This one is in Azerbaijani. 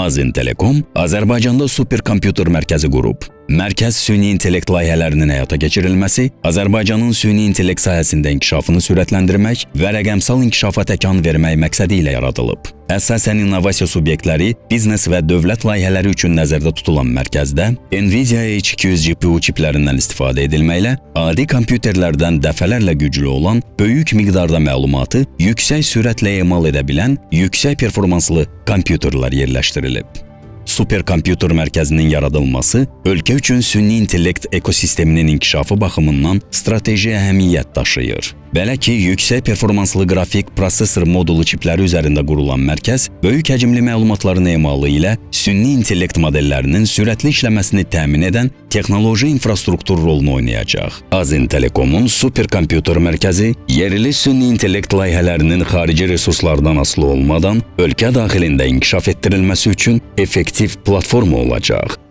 Azintelekom, Azərbaycanda superkompüter mərkəzi qurub. Mərkəz süni intellekt layihələrinin həyata keçirilməsi, Azərbaycanın süni intellekt sahəsində inkişafını sürətləndirmək və rəqəmsal inkişafa təkan vermək məqsədi ilə yaradılıb. Əsasən innovasiya subyektləri, biznes və dövlət layihələri üçün nəzərdə tutulan mərkəzdə NVIDIA H200 GPU çiplərindən istifadə edilməklə adi kompüterlərdən dəfələrlə güclü olan, böyük miqdarda məlumatı yüksək sürətlə emal edə bilən, yüksək performanslı kompüterlər yerləşdirilib. Superkompüter mərkəzinin yaradılması ölkə üçün süni intellekt ekosisteminin inkişafı baxımından strateji əhəmiyyət daşıyır. Belə ki, yüksək performanslı qrafik prosesor modulu çipləri üzərində qurulan mərkəz böyük həcmli məlumatların emalı ilə süni intellekt modellərinin sürətli işləməsini təmin edən texnoloji infrastruktur rolunu oynayacaq. Azintelekomun superkompüter mərkəzi yerli süni intellekt layihələrinin xarici resurslardan asılı olmadan ölkə daxilində inkişaf etdirilməsi üçün effektiv platforma olacaq.